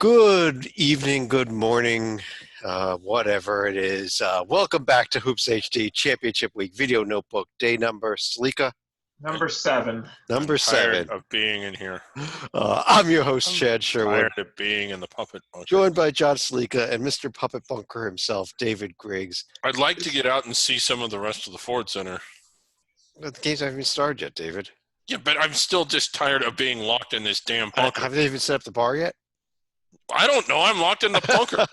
Good evening, good morning, whatever it is. Welcome back to Hoops HD Championship Week Video Notebook, day number, Salika, Number 7. number I'm tired 7. of being in here. I'm your host, I'm Chad Sherwood, tired of being in the puppet bunker. joined by John Salika and Mr. Puppet Bunker himself, David Griggs. I'd like to get out and see some of the rest of the Ford Center. The games haven't even started yet, David. Yeah, but I'm still just tired of being locked in this damn bunker. Have they even set up the bar yet? I don't know. I'm locked in the bunker.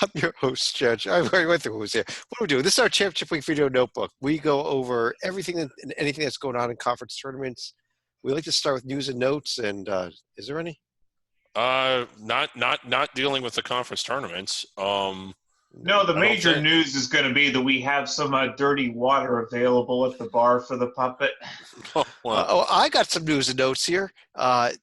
I'm your host, Chad. I already went through who was here. What do we do? This is our Championship Week Video Notebook. We go over everything and anything that's going on in conference tournaments. We like to start with news and notes. And is there any? Not dealing with the conference tournaments. No, the major news is going to be that we have some dirty water available at the bar for the puppet. I got some news and notes here.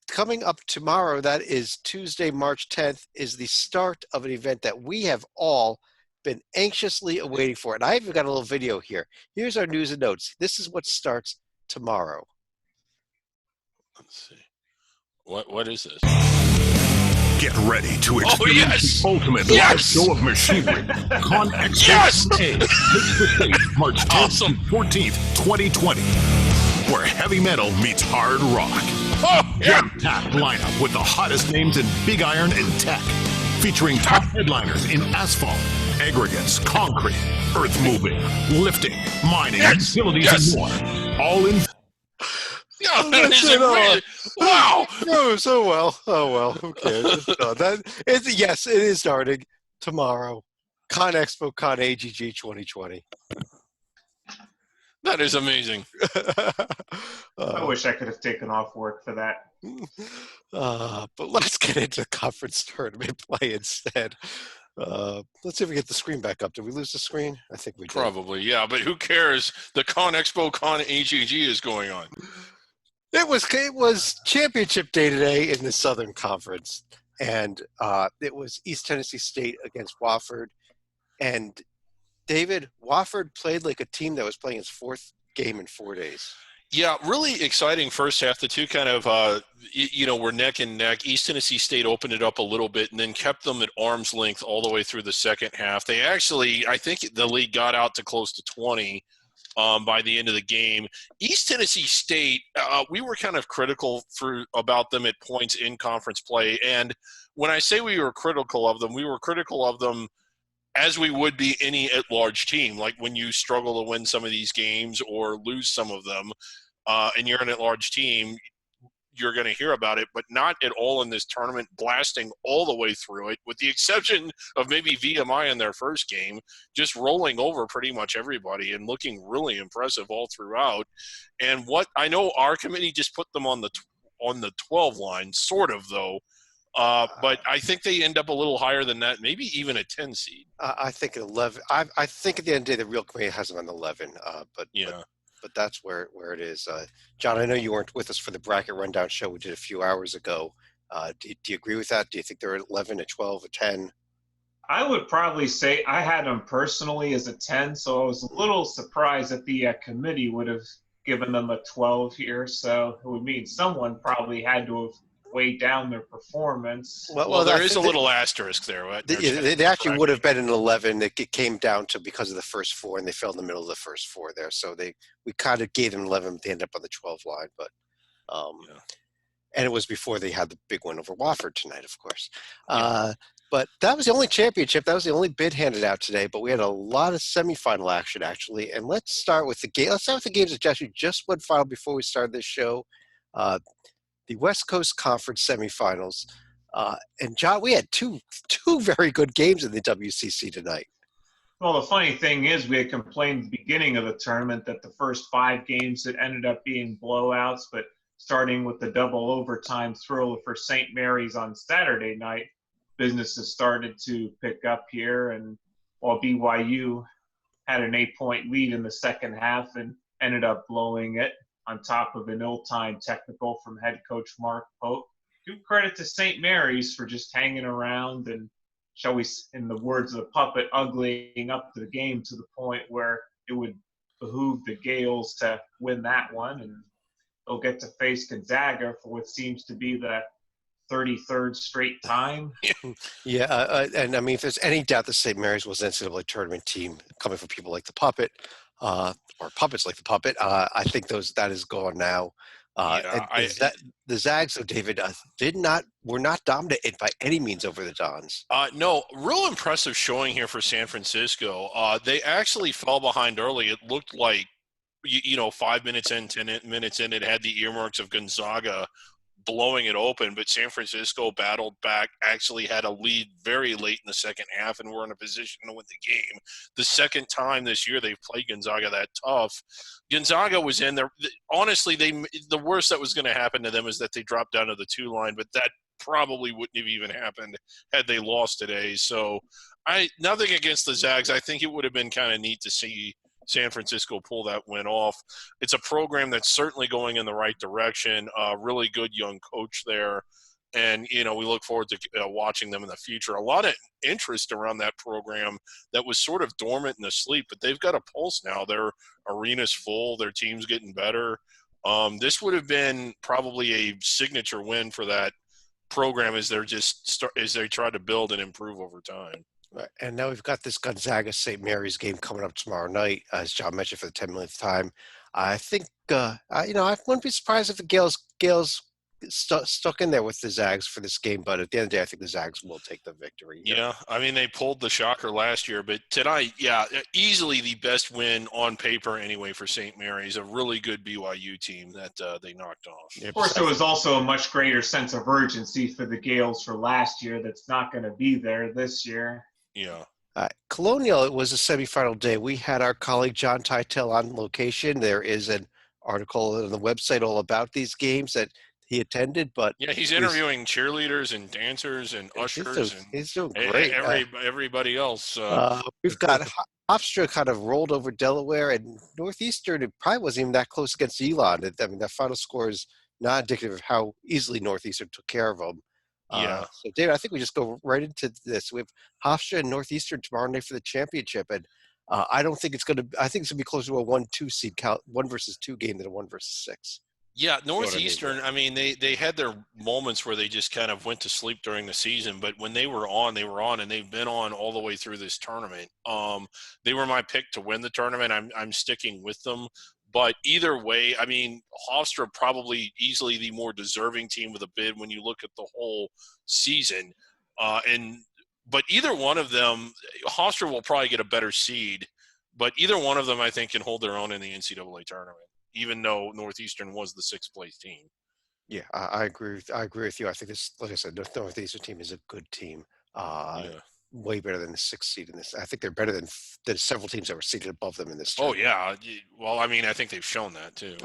Coming up tomorrow, that is Tuesday, March 10th, is the start of an event that we have all been anxiously awaiting for. And I even got a little video here. Here's our news and notes. This is what starts tomorrow. Let's see. What is this? Get ready to experience the ultimate live show of machinery. Con Expo Yes! takes the stage March 10th to 14th, 2020, where heavy metal meets hard rock. Oh, yeah! Jam-packed lineup with the hottest names in big iron and tech, featuring top headliners in asphalt, aggregates, concrete, earth moving, lifting, mining, utilities, and more. All in. Yeah, that is amazing. Wow! Oh, so well. Oh, well. Who cares? Yes, it is starting tomorrow. Con Expo, Con AGG 2020. That is amazing. I wish I could have taken off work for that. But let's get into conference tournament play instead. Let's see if we get the screen back up. Did we lose the screen? I think we did. Probably, yeah. But who cares? The Con Expo, Con AGG is going on. It was championship day today in the Southern Conference, and it was East Tennessee State against Wofford. And David, Wofford played like a team that was playing its fourth game in 4 days. Yeah, really exciting first half. The two kind of, were neck and neck. East Tennessee State opened it up a little bit and then kept them at arm's length all the way through the second half. They actually, I think the lead got out to close to 20 by the end of the game. East Tennessee State, we were kind of critical about them at points in conference play. And when I say we were critical of them as we would be any at-large team. Like when you struggle to win some of these games or lose some of them, and you're an at-large team, you're going to hear about it, but not at all in this tournament, blasting all the way through it, with the exception of maybe VMI in their first game, just rolling over pretty much everybody and looking really impressive all throughout. And what I know, our committee just put them on the 12 line, sort of, though. But I think they end up a little higher than that, maybe even a 10 seed. I think at 11. I think at the end of the day, the real committee has them on 11. But that's where it is. John, I know you weren't with us for the bracket rundown show we did a few hours ago. Do you agree with that? Do you think they're at 11, at 12, at 10? I would probably say I had them personally as a 10, so I was a little surprised that the committee would have given them a 12 here. So it would mean someone probably had to have weighed down their performance. Well, there is a little asterisk there. Right? They actually would have been an 11. It came down to because of the first four, and they fell in the middle of the first four there. So we kind of gave them 11. They ended up on the 12 line, but and it was before they had the big win over Wofford tonight, of course. But that was the only championship. That was the only bid handed out today. But we had a lot of semifinal action, actually. And let's start with the game. Let's start with the games that actually just went final before we started this show. The West Coast Conference semifinals. And John, we had two very good games in the WCC tonight. Well, the funny thing is we had complained at the beginning of the tournament that the first 5 games had ended up being blowouts, but starting with the double overtime thrill for St. Mary's on Saturday night, business has started to pick up here. And while BYU had an 8-point lead in the second half and ended up blowing it on top of an ill-timed technical from head coach Mark Pope, give credit to St. Mary's for just hanging around and, shall we, in the words of the puppet, uglying up the game to the point where it would behoove the Gales to win that one. And they'll get to face Gonzaga for what seems to be the 33rd straight time. Yeah, and I mean, if there's any doubt that St. Mary's was an NCAA tournament team coming from people like the Puppet, or puppets like the Puppet, I think that is gone now. The Zags, though, David, were not dominant by any means over the Dons. No, real impressive showing here for San Francisco. They actually fell behind early. It looked like, 5 minutes in, 10 minutes in, it had the earmarks of Gonzaga blowing it open, but San Francisco battled back, actually had a lead very late in the second half, and were in a position to win the game. The second time this year they've played Gonzaga that tough. Gonzaga was in there. Honestly, the worst that was going to happen to them is that they dropped down to the 2 line, but that probably wouldn't have even happened had they lost today. So nothing against the Zags. I think it would have been kind of neat to see San Francisco pull that win off. It's a program that's certainly going in the right direction. Really good young coach there. And, we look forward to watching them in the future. A lot of interest around that program that was sort of dormant and asleep, but they've got a pulse now. Their arena's full. Their team's getting better. This would have been probably a signature win for that program as they try to build and improve over time. Right. And now we've got this Gonzaga St. Mary's game coming up tomorrow night, as John mentioned, for the 10 millionth time. I think, I wouldn't be surprised if the Gales stuck in there with the Zags for this game, but at the end of the day, I think the Zags will take the victory. Yeah, I mean, they pulled the shocker last year, but tonight, easily the best win on paper anyway for St. Mary's, a really good BYU team that they knocked off. Of course, there was also a much greater sense of urgency for the Gales for last year that's not going to be there this year. Yeah. Colonial, it was a semifinal day. We had our colleague John Tytel on location. There is an article on the website all about these games that he attended, but he's interviewing cheerleaders and dancers and ushers. He's doing great. Everybody else. We've got Hofstra kind of rolled over Delaware, and Northeastern, it probably wasn't even that close against Elon. I mean, that final score is not indicative of how easily Northeastern took care of them. So, David, I think we just go right into this. We have Hofstra and Northeastern tomorrow night for the championship, and I think it's going to be closer to a 1-2 seed, 1 versus 2 game than a 1 versus 6. Yeah, Northeastern, I mean, they had their moments where they just kind of went to sleep during the season, but when they were on, and they've been on all the way through this tournament. They were my pick to win the tournament. I'm sticking with them. But either way, I mean, Hofstra probably easily the more deserving team with a bid when you look at the whole season. But either one of them, Hofstra will probably get a better seed, but either one of them, I think, can hold their own in the NCAA tournament, even though Northeastern was the 6th place team. Yeah, I agree with you. I think this, like I said, the Northeastern team is a good team. Way better than the 6th seed in this. I think they're better than several teams that were seated above them in this tournament. Oh, yeah. Well, I mean, I think they've shown that, too.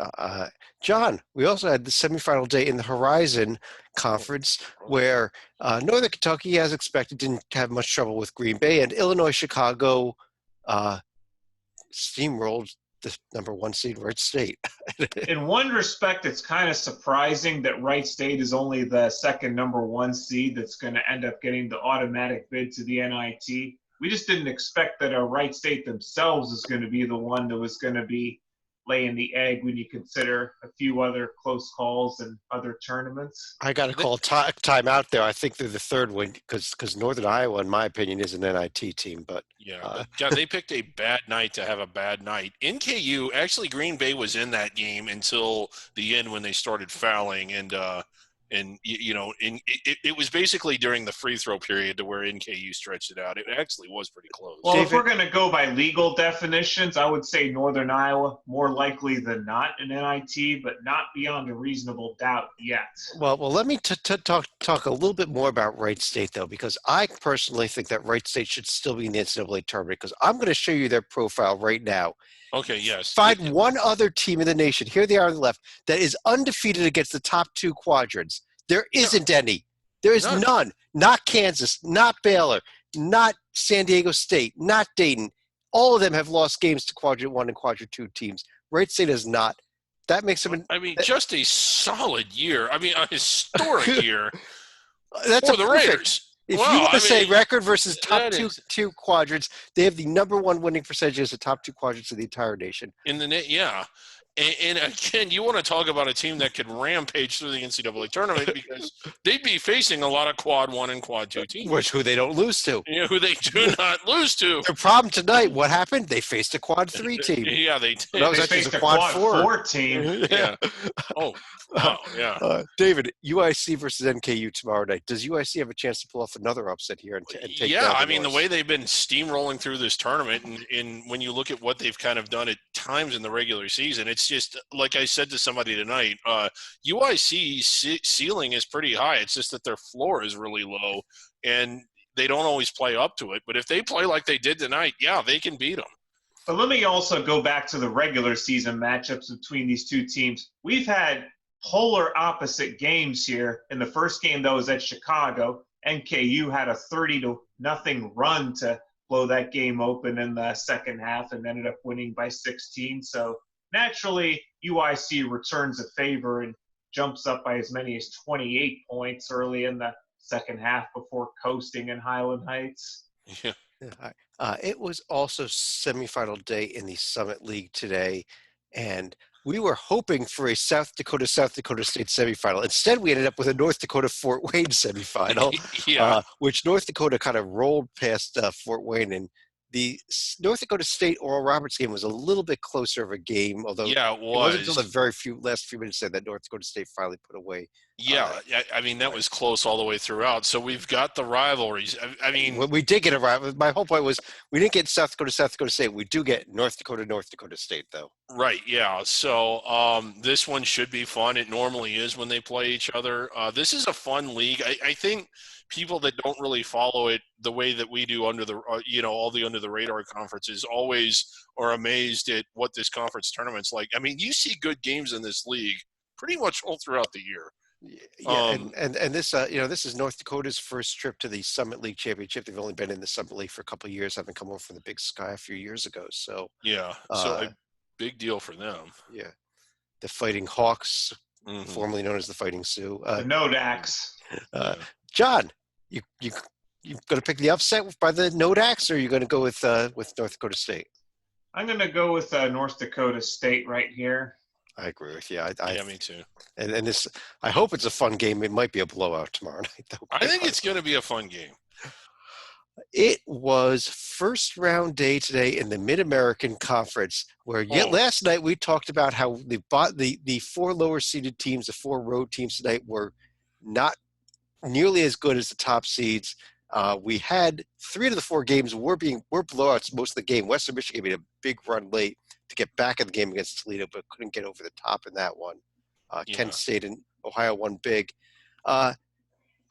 John, we also had the semifinal day in the Horizon Conference where Northern Kentucky, as expected, didn't have much trouble with Green Bay, and Illinois Chicago steamrolled the number 1 seed, Wright State. In one respect, it's kind of surprising that Wright State is only the second number 1 seed that's going to end up getting the automatic bid to the NIT. We just didn't expect that Wright State themselves is going to be the one that was going to be laying the egg when you consider a few other close calls and other tournaments. I got to call time out there. I think they're the 3rd win because Northern Iowa, in my opinion, is an NIT team. But John, they picked a bad night to have a bad night. NKU, actually, Green Bay was in that game until the end when they started fouling, and it was basically during the free throw period to where NKU stretched it out. It actually was pretty close. Well, David, if we're going to go by legal definitions, I would say Northern Iowa more likely than not an NIT, but not beyond a reasonable doubt yet. Well, let me talk a little bit more about Wright State, though, because I personally think that Wright State should still be in the NCAA tournament because I'm going to show you their profile right now. Okay, yes. Find one other team in the nation, here they are on the left, that is undefeated against the top 2 quadrants. There isn't any. There is none. Not Kansas, not Baylor, not San Diego State, not Dayton. All of them have lost games to Quadrant 1 and Quadrant 2 teams. Wright State is not. That makes them just a solid year. I mean, a historic year for the Raiders. If you want to say record versus top two quadrants, they have the number 1 winning percentage as the top 2 quadrants of the entire nation. And again, you want to talk about a team that could rampage through the NCAA tournament because they'd be facing a lot of quad 1 and quad 2 teams. Who they don't lose to. Who they do not lose to. The problem tonight, what happened? They faced a quad 3 team. Yeah, they did. That was They actually faced a a quad quad 4. 4 team. Yeah. Oh, wow, yeah. David, UIC versus NKU tomorrow night. Does UIC have a chance to pull off another upset here and take Yeah, down I mean, the Norse? way they've been steamrolling through this tournament, and when you look at what they've kind of done at times in the regular season, it's just, like I said to somebody tonight, UIC's ceiling is pretty high. It's just that their floor is really low, and they don't always play up to it. But if they play like they did tonight, yeah, they can beat them. But let me also go back to the regular season matchups between these two teams. We've had polar opposite games here. In the first game that was at Chicago, NKU had a 30-0 run to blow that game open in the second half and ended up winning by 16. So naturally, UIC returns a favor and jumps up by as many as 28 points early in the second half before coasting in Highland Heights. Yeah. It was also semifinal day in the Summit League today, and we were hoping for a South Dakota State semifinal. Instead, we ended up with a North Dakota Fort Wayne semifinal, Yeah. which North Dakota kind of rolled past Fort Wayne. And the North Dakota State Oral Roberts game was a little bit closer of a game, although Yeah, it it wasn't was. until the last few minutes there that North Dakota State finally put away. Yeah, I mean, that was close all the way throughout. So we've got the rivalries. I mean, Well, we did get a rival. My whole point was we didn't get South Dakota State. We do get North Dakota State, though. right, yeah. So this one should be fun. It normally is when they play each other. This is a fun league. I think people that don't really follow it the way that we do under the, all the under the radar conferences always are amazed at what this conference tournament's like. I mean, you see good games in this league pretty much all throughout the year. Yeah, and this this is North Dakota's first trip to the Summit League Championship. They've only been in the Summit League for a couple of years, having come over from the Big Sky a few years ago. So Yeah, so a big deal for them. yeah, the Fighting Hawks, Mhm. formerly known as the Fighting Sioux. The Nodaks. John, you going to pick the upset by the Nodaks, or are you going to go with North Dakota State? I'm going to go with North Dakota State right here. I agree with you. Yeah, me too. And this, I hope it's a fun game. It might be a blowout tomorrow night, though. I think it's going to be a fun game. It was first round day today in the Mid-American Conference, where last night we talked about how the 4 lower seeded teams, the 4 road teams tonight, were not nearly as good as the top seeds. We had 3 of the 4 games were blowouts most of the game. Western Michigan made a big run late to get back in the game against Toledo, but couldn't get over the top in that one. Kent State and Ohio won big.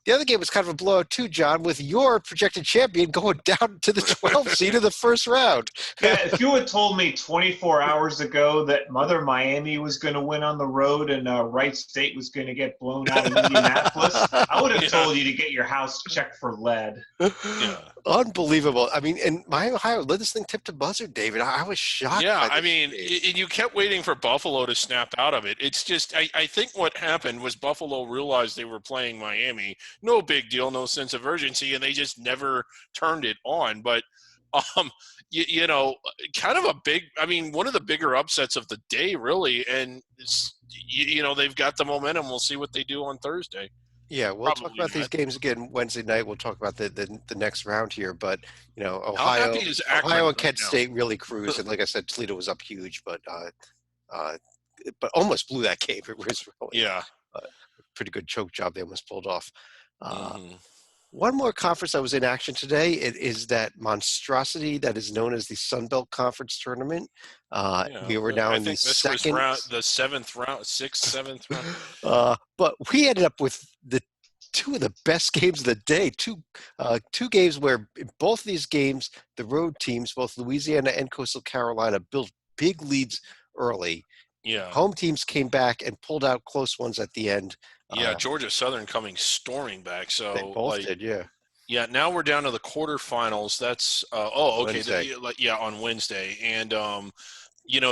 The other game was kind of a blowout too, John, with your projected champion going down to the 12th seed in the first round. Yeah, if you had told me 24 hours ago that Mother Miami was going to win on the road and Wright State was going to get blown out in Indianapolis, I would have told you to get your house checked for lead. Yeah. Unbelievable. I mean, and Miami, Ohio led this thing tip to buzzer, David. I was shocked. Yeah, by I this mean, game. you kept waiting for Buffalo to snap out of it. It's just, I think what happened was Buffalo realized they were playing Miami. No big deal, no sense of urgency, and they just never turned it on. But, kind of a big, I mean, one of the bigger upsets of the day, really. And, they've got the momentum. We'll see what they do on Thursday. Yeah, we'll talk Probably about these not. games again Wednesday night. We'll talk about the next round here. But, How Ohio, happy is Akron Ohio and right Kent now? State really cruised. And like I said, Toledo was up huge, but almost blew that game. It was really Yeah. a pretty good choke job they almost pulled off. Mhm. One more conference that was in action today, it is that monstrosity that is known as the Sun Belt Conference Tournament. We were now I in the think this second. was the 7th round. But we ended up with the 2 of the best games of the day. Two games where in both of these games, the road teams, both Louisiana and Coastal Carolina, built big leads early. Yeah. Home teams came back and pulled out close ones at the end. Yeah, Georgia Southern coming storming back. So They both did, yeah. Yeah, now we're down to the quarterfinals. That's okay. Wednesday. On Wednesday, and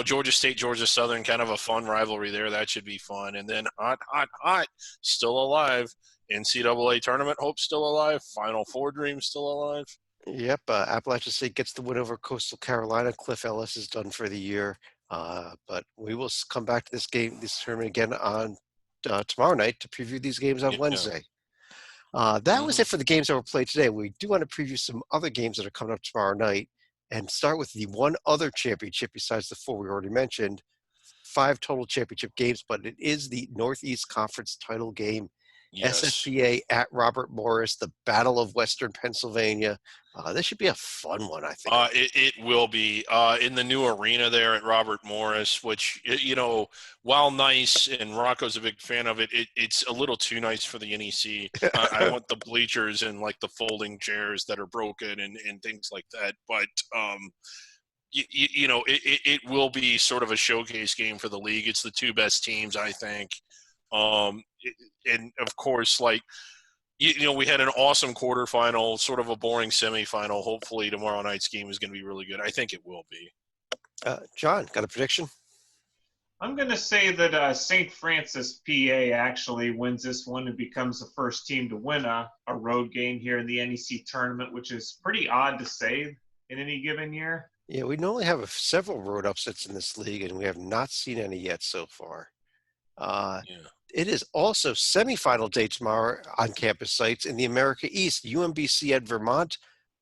Georgia State, Georgia Southern, kind of a fun rivalry there. That should be fun. And then hot, still alive. NCAA tournament hope still alive. Final Four dream still alive. Yep, Appalachian State gets the win over Coastal Carolina. Cliff Ellis is done for the year. But we will come back to this tournament again on tomorrow night to preview these games on Yeah. Wednesday. That was it for the games that were played today. We do want to preview some other games that are coming up tomorrow night and start with the one other championship besides the 4 we already mentioned. 5 total championship games, but it is the Northeast Conference title game. Yes. SSPA at Robert Morris, the Battle of Western Pennsylvania. This should be a fun one, I think. It will be in the new arena there at Robert Morris, which, while nice, and Rocco's a big fan of it, it's a little too nice for the NEC. I want the bleachers and like the folding chairs that are broken and things like that. But, it will be sort of a showcase game for the league. It's the 2 best teams, I think. And of course, like, we had an awesome quarterfinal, sort of a boring semifinal. Hopefully tomorrow night's game is going to be really good. I think it will be. John, got a prediction? I'm going to say that St. Francis, PA actually wins this one and becomes the first team to win a road game here in the NEC tournament, which is pretty odd to say in any given year. Yeah, we normally have several road upsets in this league, and we have not seen any yet so far. It is also semifinal day tomorrow on campus sites in the America East. UMBC at Vermont,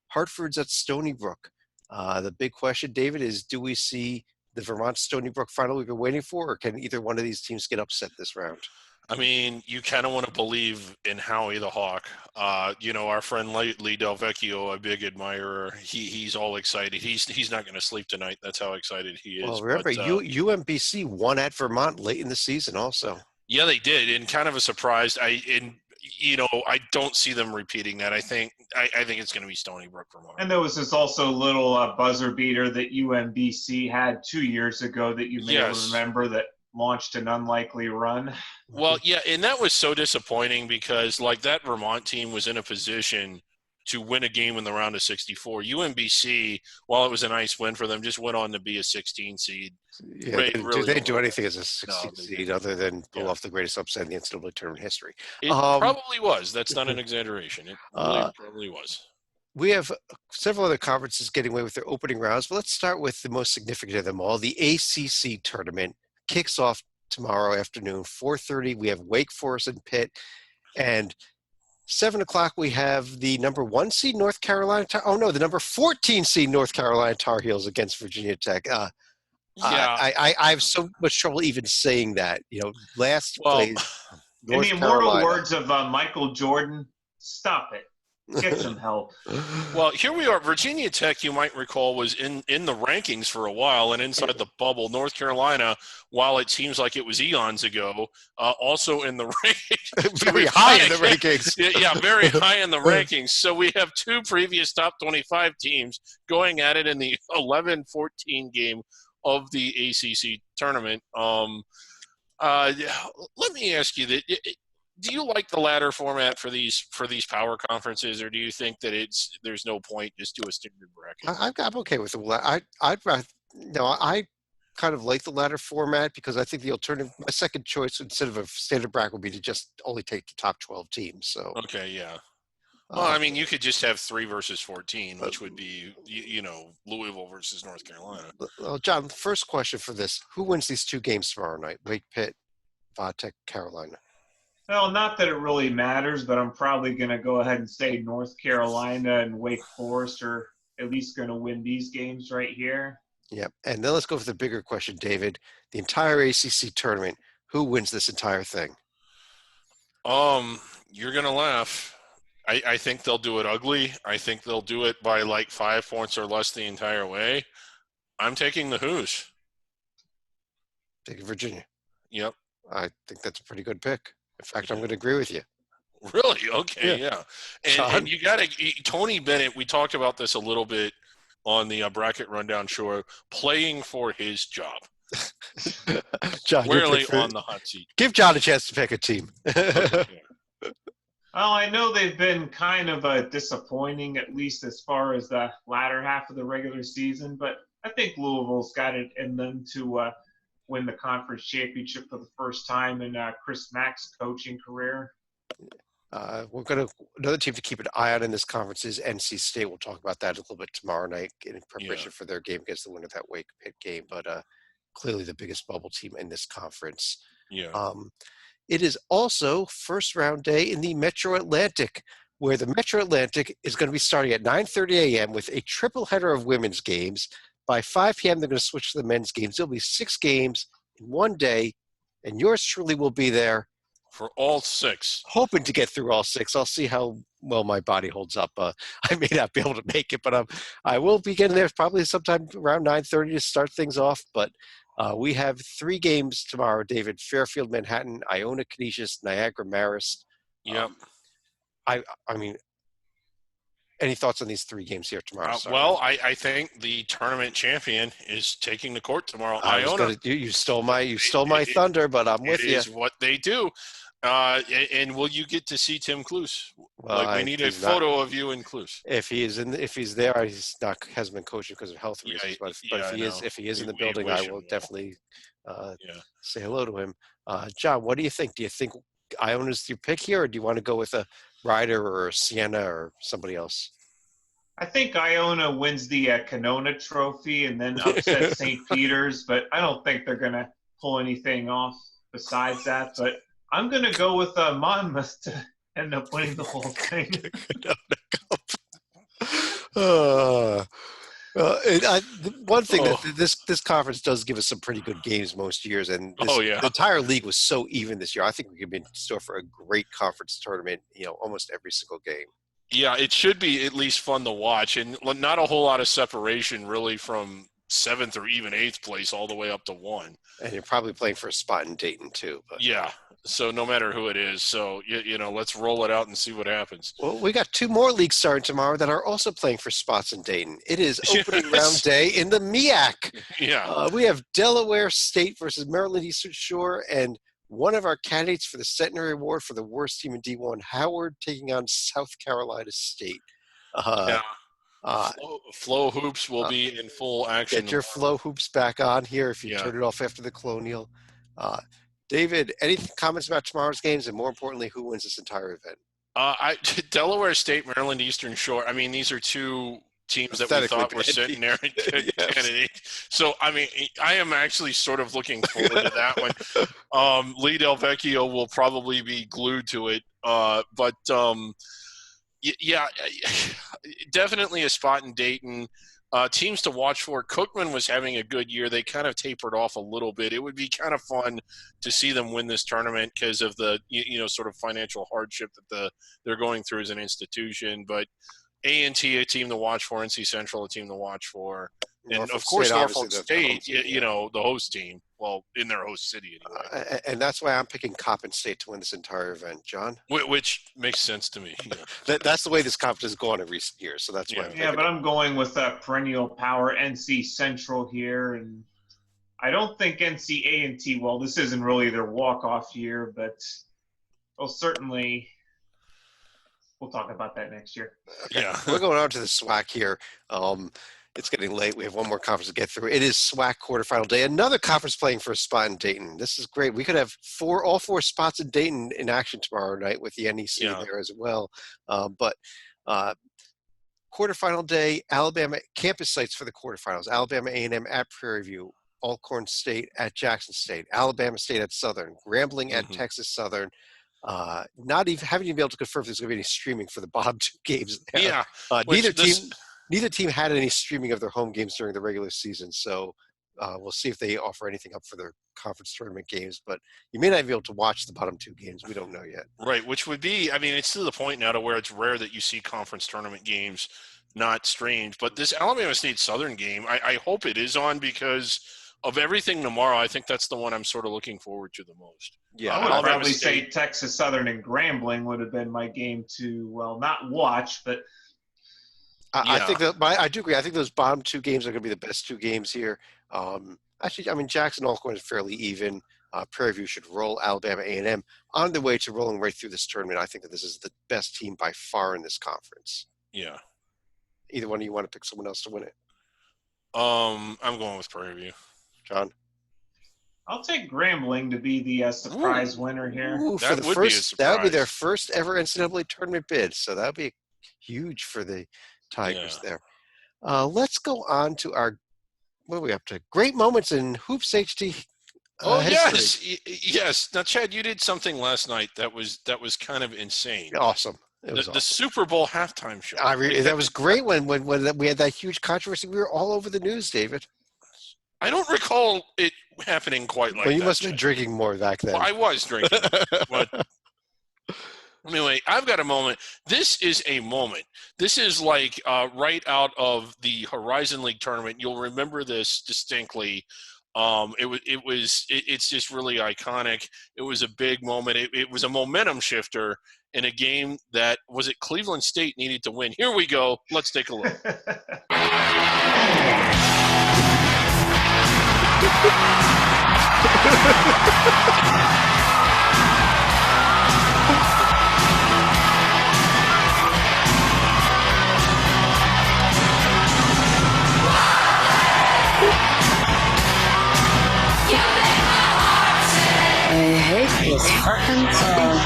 Hartford's at Stony Brook. The big question, David, is do we see the Vermont Stony Brook final we've been waiting for, or can either one of these teams get upset this round? I mean, you kind of want to believe in Howie the Hawk. Our friend Lee Del Vecchio, a big admirer, he's all excited. He's not going to sleep tonight. That's how excited he is. Well, remember, UMBC won at Vermont late in the season also. Yeah, they did, and kind of a surprise. I don't see them repeating that. I think it's going to be Stony Brook Vermont. And there was this also little buzzer beater that UMBC had 2 years ago that you may remember that launched an unlikely run. Well, yeah, and that was so disappointing because, like, that Vermont team was in a position to win a game in the round of 64. UMBC, while it was a nice win for them, just went on to be a 16 seed. Yeah, they didn't do anything as a 16 seed other than pull off the greatest upset in the NCAA tournament history. It probably was. That's not an exaggeration. It probably was. We have several other conferences getting away with their opening rounds, but let's start with the most significant of them all. The ACC tournament kicks off tomorrow afternoon, 4:30. We have Wake Forest and Pitt, and 7 o'clock we have the number 1 seed North Carolina. The number 14 seed North Carolina Tar Heels against Virginia Tech. I have so much trouble even saying that. Last place. In the immortal words of Michael Jordan, stop it. Get some help. Well, here we are. Virginia Tech, you might recall, was in the rankings for a while and inside the bubble. North Carolina, while it seems like it was eons ago, also in the rankings. Very high in the rankings. Yeah, very high in the rankings. So we have 2 previous top 25 teams going at it in the 11-14 game of the ACC tournament. Let me ask you that. Do you like the ladder format for these power conferences, or do you think that there's no point, just do a standard bracket? I'm okay with the I kind of like the ladder format because I think the alternative, my second choice instead of a standard bracket would be to just only take the top 12 teams. So okay, yeah. Well, I mean, you could just have 3 versus 14, which would be Louisville versus North Carolina. Well, John, the first question for this: who wins these 2 games tomorrow night? Wake, Pitt, Tech, Carolina. Well, not that it really matters, but I'm probably going to go ahead and say North Carolina and Wake Forest are at least going to win these games right here. Yep. And then let's go for the bigger question, David. The entire ACC tournament, who wins this entire thing? You're going to laugh. I think they'll do it ugly. I think they'll do it by like 5 points or less the entire way. I'm taking the Hoos. Taking Virginia. Yep. I think that's a pretty good pick. In fact, I'm going to agree with you. Really? Okay, yeah. And you got to – Tony Bennett, we talked about this a little bit on the Bracket Rundown show, playing for his job. John, squarely on the hot seat. Give John a chance to pick a team. Well, I know they've been kind of disappointing, at least as far as the latter half of the regular season, but I think Louisville's got it in them to win the conference championship for the first time in Chris Mack's coaching career. Another team to keep an eye on in this conference is NC State. We'll talk about that a little bit tomorrow night in preparation for their game against the winner of that Wake Pitt game. But clearly the biggest bubble team in this conference. Yeah. It is also first round day in the Metro Atlantic, where the Metro Atlantic is going to be starting at 9:30 a.m. with a triple header of women's games. By 5 p.m., they're going to switch to the men's games. There'll be 6 games in one day, and yours truly will be there. For all 6. Hoping to get through all 6. I'll see how well my body holds up. I may not be able to make it, but I will be getting there probably sometime around 9:30 to start things off. But we have 3 games tomorrow, David. Fairfield, Manhattan, Iona, Canisius, Niagara, Marist. Yep. I mean, any thoughts on these 3 games here tomorrow? Well, I think the tournament champion is taking the court tomorrow. Iona. You stole my thunder, but I'm with you. It is what they do. And will you get to see Tim Cluse? We need a photo of you and Cluse. If he's there, hasn't been coaching because of health reasons. But if he is in the building, I will definitely say hello to him. John, what do you think? Do you think Iona's your pick here, or do you want to go with a Ryder or a Siena or somebody else? I think Iona wins the Canona Trophy and then upsets St. Peter's, but I don't think they're going to pull anything off besides that. But I'm going to go with Monmouth to end up winning the whole thing. One thing that this conference does give us some pretty good games most years, and the entire league was so even this year. I think we could be in store for a great conference tournament. Almost every single game. Yeah, it should be at least fun to watch, and not a whole lot of separation really from 7th or even 8th place all the way up to 1. And you're probably playing for a spot in Dayton too. But. Yeah. So no matter who it is, so let's roll it out and see what happens. Well, we got 2 more leagues starting tomorrow that are also playing for spots in Dayton. It is opening round day in the MEAC. Yeah. We have Delaware State versus Maryland Eastern Shore, and one of our candidates for the Centenary Award for the worst team in D1, Howard, taking on South Carolina State. Flow Hoops will be in full action. Get your Flow Hoops back on here if you turn it off after the Colonial. David, any comments about tomorrow's games, and more importantly, who wins this entire event? Delaware State, Maryland Eastern Shore. I mean, these are 2 teams that we thought were sitting there and candidate. So, I mean, I am actually sort of looking forward to that one. Lee Del Vecchio will probably be glued to it. But definitely a spot in Dayton. Teams to watch for. Cookman was having a good year. They kind of tapered off a little bit. It would be kind of fun to see them win this tournament because of the sort of financial hardship that they're going through as an institution. But A&T, a team to watch for. NC Central, a team to watch for. And, of course, Norfolk State, the host team. Well, in their host city anyway. And that's why I'm picking Coppin State to win this entire event, John. Which makes sense to me. Yeah. That's the way this conference has gone in recent years, so that's why. Yeah, but I'm going with that perennial power NC Central here, and I don't think NC A&T. Well, this isn't really their walk-off year, but certainly. We'll talk about that next year. Yeah, we're going on to the SWAC here. It's getting late. We have one more conference to get through. It is SWAC quarterfinal day. Another conference playing for a spot in Dayton. This is great. We could have all four spots in Dayton in action tomorrow night with the NEC there as well. But quarterfinal day, Alabama campus sites for the quarterfinals. Alabama A&M at Prairie View, Alcorn State at Jackson State, Alabama State at Southern, Grambling at Texas Southern. Not even having to be able to confirm if there's going to be any streaming for the bottom 2 games there. Yeah. Neither team had any streaming of their home games during the regular season, so we'll see if they offer anything up for their conference tournament games. But you may not be able to watch the bottom 2 games. We don't know yet. Right, which would be, I mean, it's to the point now to where it's rare that you see conference tournament games not streamed. But this Alabama State Southern game, I hope it is on because of everything tomorrow. I think that's the one I'm sort of looking forward to the most. Yeah, I would probably say Texas Southern and Grambling would have been my game to, well, not watch, but – I think I do agree. I think those bottom 2 games are going to be the best 2 games here. Actually, I mean, Jackson Alcorn is fairly even. Prairie View should roll Alabama A&M on the way to rolling right through this tournament. I think that this is the best team by far in this conference. Yeah. Either one of you want to pick someone else to win it? I'm going with Prairie View. John? I'll take Grambling to be the surprise winner here. That would be their first ever NCAA tournament bid, so that would be huge for the Tigers there. Let's go on to our what are we up to? Great moments in Hoops HD. Yes, yes. Now, Chad, you did something last night that was kind of insane. Awesome. It was the Super Bowl halftime show. That was great when we had that huge controversy. We were all over the news, David. I don't recall it happening quite like that. Well, you must have been drinking more back then. Well, I was drinking. But anyway, I've got a moment. This is a moment. This is like right out of the Horizon League tournament. You'll remember this distinctly. It's just really iconic. It was a big moment. It was a momentum shifter in a game that was it Cleveland State needed to win. Here we go. Let's take a look. I hate this fucking song.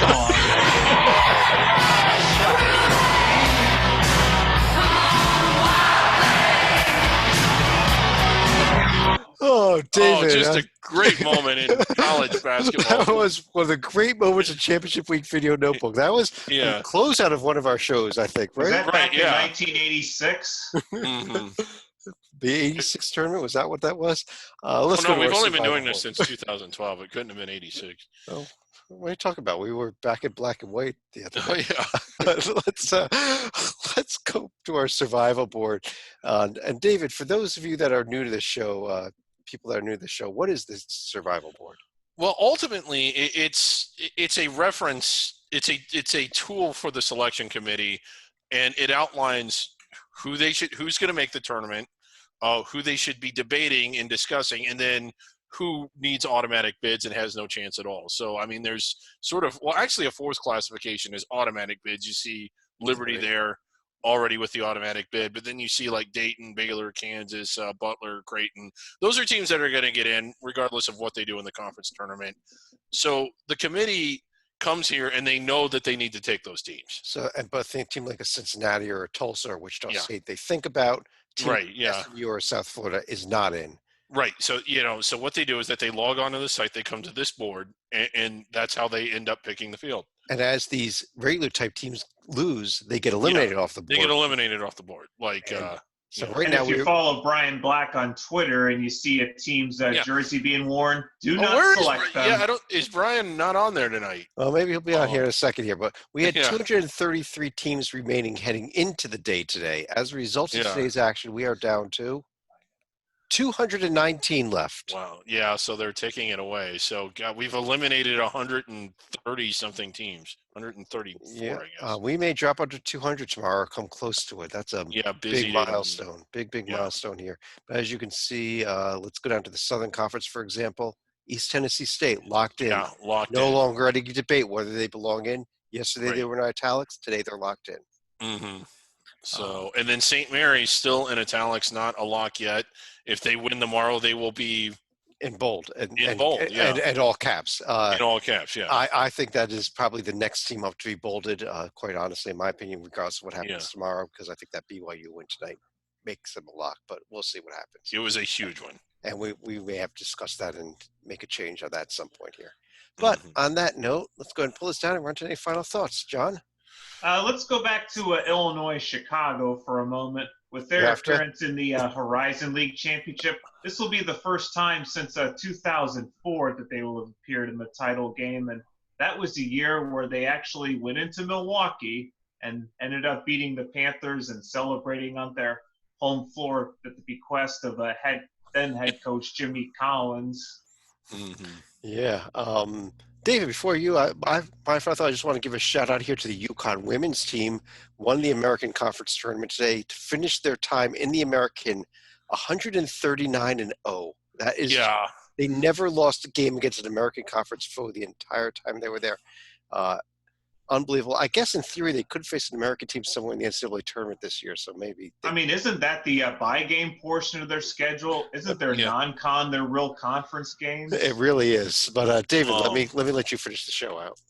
Oh, David. Just a great moment in college basketball. That was one of the great moments of Championship Week Video Notebook. That was the closeout of one of our shows, I think, right? Was that back in 1986? Mm-hmm. The 86 tournament, was that what that was? We've only been doing this since 2012. It couldn't have been 86. Oh, what are you talking about? We were back in black and white the other day. Oh, yeah. Let's go to our survival board. And David, for those of you that are new to the show, people that are new to the show, what is this survival board? Well, ultimately, it's a reference. It's a tool for the selection committee, and it outlines who's going to make the tournament, who they should be debating and discussing, and then who needs automatic bids and has no chance at all. So, I mean, there's actually a fourth classification is automatic bids. You see Liberty there already with the automatic bid, but then you see like Dayton, Baylor, Kansas, Butler, Creighton. Those are teams that are going to get in regardless of what they do in the conference tournament. So the committee comes here and they know that they need to take those teams. So, but a team like a Cincinnati or a Tulsa or Wichita State, they think about team SMU or South Florida is not in. Right. So, so what they do is that they log on to the site, they come to this board, and that's how they end up picking the field. And as these regular type teams lose, they get eliminated off the board. They get eliminated off the board. So right now, if you follow Brian Black on Twitter and you see a team's jersey being worn, do not select them. Yeah, is Brian not on there tonight? Well, maybe he'll be on here in a second here. But we had 233 teams remaining heading into the day today. As a result of today's action, we are down to 219 left. Wow. Yeah, so they're taking it away. So, God, we've eliminated 130-something teams. 134, I guess. We may drop under 200 tomorrow or come close to it. That's a big milestone. Big milestone here. But as you can see, let's go down to the Southern Conference, for example. East Tennessee State locked in. Yeah, locked in. No longer any debate whether they belong in. Yesterday they were in italics. Today they're locked in. Mm-hmm. So, and then St. Mary's still in italics, not a lock yet. If they win tomorrow, they will be in bold and all caps. In all caps, yeah. I think that is probably the next team up to be bolded. Quite honestly, in my opinion, regardless of what happens tomorrow, because I think that BYU win tonight makes them a lock. But we'll see what happens. It was a huge one, and we may have to discuss that and make a change on that at some point here. But on that note, let's go ahead and pull this down and run to any final thoughts, John. Let's go back to Illinois, Chicago for a moment. With their appearance in the Horizon League Championship, this will be the first time since 2004 that they will have appeared in the title game. And that was the year where they actually went into Milwaukee and ended up beating the Panthers and celebrating on their home floor at the bequest of then head coach Jimmy Collins. Mm-hmm. Yeah. David, before you, I just want to give a shout out here to the UConn women's team. Won the American Conference tournament today to finish their time in the American 139-0. That is, they never lost a game against an American Conference foe the entire time they were there. Unbelievable. I guess in theory they could face an American team somewhere in the NCAA tournament this year, so maybe. Isn't that the bye game portion of their schedule? Isn't their non-con their real conference games? It really is. But David, let me let you finish the show out.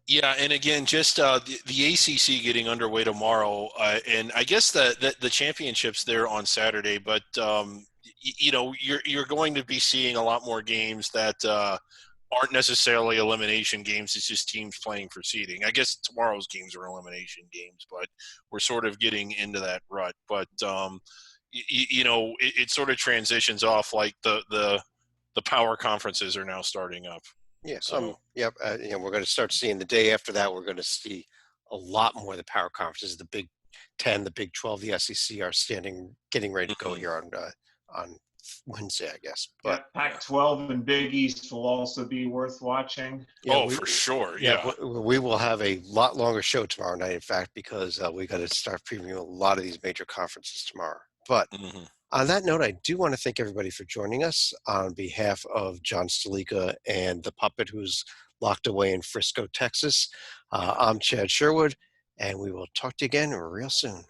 Yeah, and again, just the ACC getting underway tomorrow, and I guess the championships there on Saturday. But you're going to be seeing a lot more games that aren't necessarily elimination games. It's just teams playing for seeding. I guess tomorrow's games are elimination games, but we're sort of getting into that rut. But it sort of transitions off like the power conferences are now starting up. Yeah. So Yep. We're going to start seeing the day after that. We're going to see a lot more of the power conferences. The Big 10, the Big 12, the SEC are getting ready to go here on Wednesday, I guess. But Pac-12 and Big East will also be worth watching. for sure. Yeah. We will have a lot longer show tomorrow night, in fact, because we got to start previewing a lot of these major conferences tomorrow. But on that note, I do want to thank everybody for joining us on behalf of John Stalika and the puppet who's locked away in Frisco, Texas. I'm Chad Sherwood, and we will talk to you again real soon.